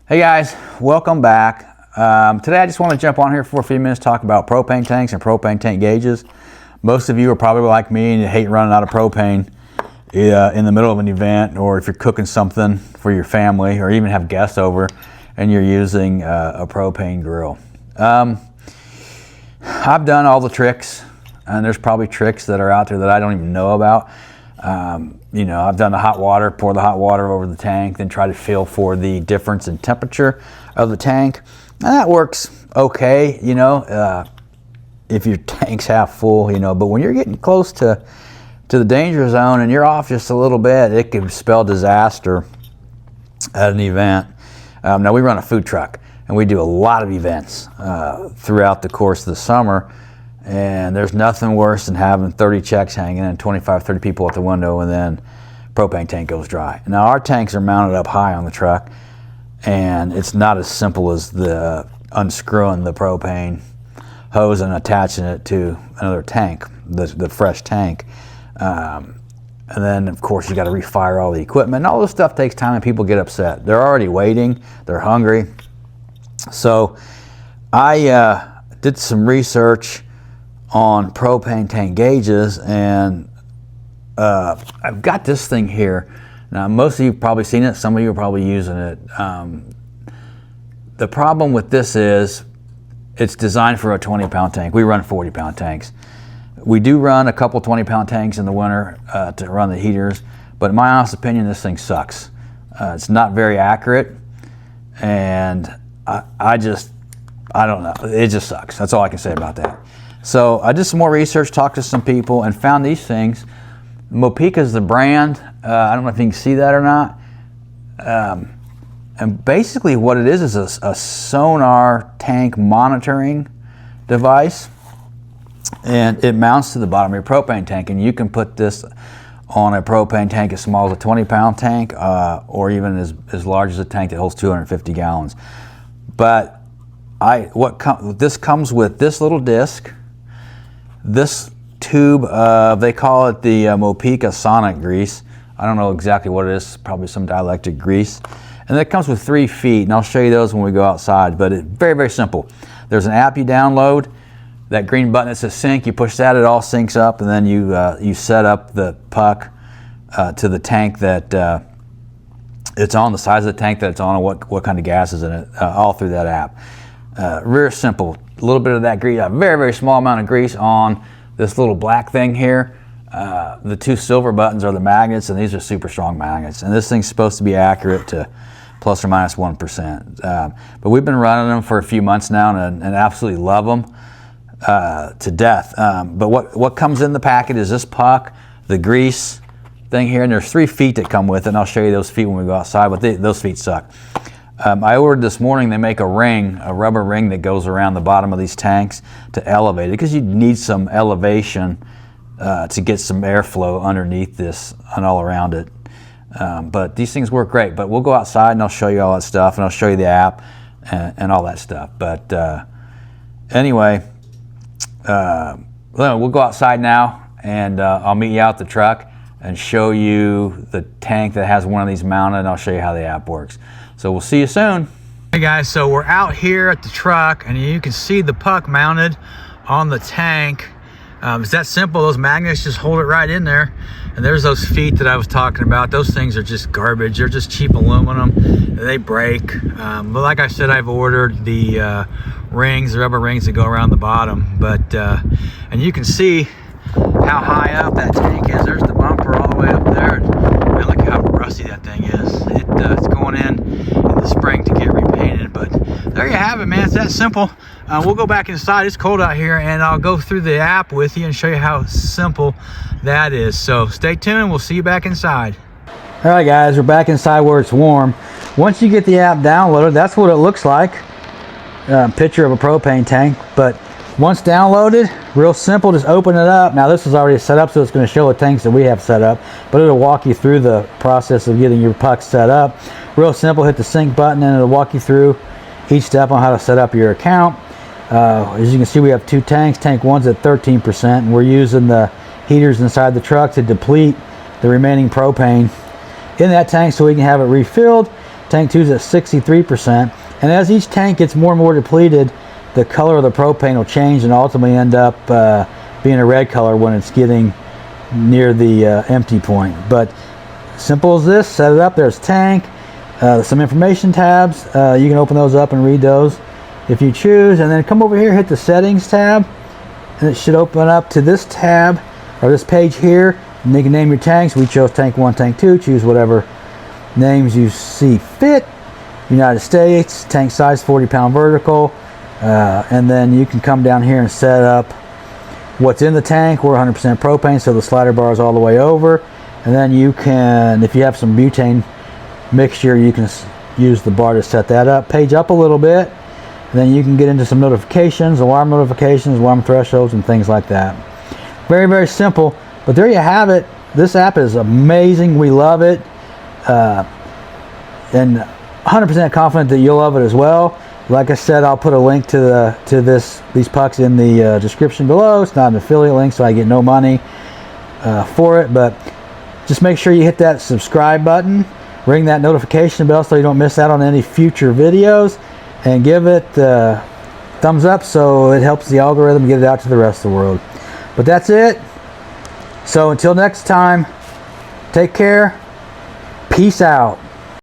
Hey guys, welcome back. Today I just want to jump on here for a few minutes, talk about propane tanks and propane tank gauges. Most of you are probably like me and you hate running out of propane in the middle of an event, or if you're cooking something for your family or even have guests over and you're using a propane grill. I've done all the tricks, and there's probably tricks that are out there that I don't even know about. I've done the hot water, pour the hot water over the tank, then try to feel for the difference in temperature of the tank. And that works okay, if your tank's half full, but when you're getting close to the danger zone and you're off just a little bit, it can spell disaster at an event. Now we run a food truck and we do a lot of events throughout the course of the summer. And there's nothing worse than having 30 checks hanging and 25, 30 people at the window, and then propane tank goes dry. Now our tanks are mounted up high on the truck, and it's not as simple as the unscrewing the propane hose and attaching it to another tank, the fresh tank. And then of course you got to refire all the equipment. And all this stuff takes time and people get upset. They're already waiting, they're hungry. So I did some research on propane tank gauges, and I've got this thing here. Now most of you have probably seen it, some of you are probably using it. The problem with this is it's designed for a 20-pound tank. We run 40-pound tanks. We do run a couple 20-pound tanks in the winter to run the heaters, but in my honest opinion, this thing sucks. It's not very accurate, and I don't know, it just sucks. That's all I can say about that. So I did some more research, talked to some people, and found these things. Mopeka is the brand. I don't know if you can see that or not. And basically what it is a sonar tank monitoring device. And it mounts to the bottom of your propane tank. And you can put this on a propane tank as small as a 20-pound tank, or even as large as a tank that holds 250 gallons. But this comes with this little disc, this tube of, they call it the Mopeka sonic grease. I don't know exactly what it is, probably some dielectric grease. And it comes with 3 feet, and I'll show you those when we go outside, but it's very, very simple. There's an app you download, that green button that says sync, you push that, it all syncs up, and then you set up the puck to the tank that it's on, the size of the tank that it's on, and what kind of gas is in it, all through that app. Very simple. A little bit of that grease, a very, very small amount of grease on this little black thing here. The 2 silver buttons are the magnets, and these are super strong magnets. And this thing's supposed to be accurate to plus or minus 1%. But we've been running them for a few months now and absolutely love them to death. But what comes in the packet is this puck, the grease thing here, and there's 3 feet that come with it, and I'll show you those feet when we go outside, but those feet suck. I ordered this morning, they make a rubber ring that goes around the bottom of these tanks to elevate it, because you need some elevation to get some airflow underneath this and all around it. But these things work great. But we'll go outside and I'll show you all that stuff, and I'll show you the app and all that stuff. But anyway, we'll go outside now, and I'll meet you out at the truck and show you the tank that has one of these mounted, and I'll show you how the app works. So we'll see you soon. Hey guys, so we're out here at the truck, and you can see the puck mounted on the tank. It's that simple. Those magnets just hold it right in there. And there's those feet that I was talking about. Those things are just garbage. They're just cheap aluminum. They break. But like I said, I've ordered the rings, the rubber rings that go around the bottom. But and you can see how high up that tank is. There's the bumper all the way up there. And man, look how rusty that thing is. It's going in the spring to get repainted. But there you have it, man. It's that simple. We'll go back inside. It's cold out here, and I'll go through the app with you and show you how simple that is. So stay tuned. We'll see you back inside. All right, guys, we're back inside where it's warm. Once you get the app downloaded, that's what it looks like. Picture of a propane tank. But once downloaded, real simple, just open it up. Now this is already set up, so it's going to show the tanks that we have set up, but it'll walk you through the process of getting your puck set up. Real simple, hit the sync button and it'll walk you through each step on how to set up your account. As you can see, we have 2 tanks. Tank 1's at 13%, and we're using the heaters inside the truck to deplete the remaining propane in that tank so we can have it refilled Tank 2 is at 63%. And as each tank gets more and more depleted, the color of the propane will change and ultimately end up being a red color when it's getting near the empty point. But simple as this, set it up. There's tank, some information tabs. You can open those up and read those if you choose, and then come over here, hit the settings tab, and it should open up to this tab or this page here, and you can name your tanks. We chose tank 1, tank 2. Choose whatever names you see fit. United States, tank size 40-pound vertical, and then you can come down here and set up what's in the tank. We're 100% propane, so the slider bar is all the way over. And then you can, if you have some butane mixture, you can use the bar to set that up. Page up a little bit, and then you can get into some notifications, alarm notifications, alarm thresholds, and things like that. Very, very simple, but there you have it. This app is amazing. We love it, and 100% confident that you'll love it as well. Like I said, I'll put a link to these pucks in the description below. It's not an affiliate link, so I get no money for it, but just make sure you hit that subscribe button, ring that notification bell so you don't miss out on any future videos, and give it a thumbs up so it helps the algorithm get it out to the rest of the world. But that's it. So until next time, take care. Peace out.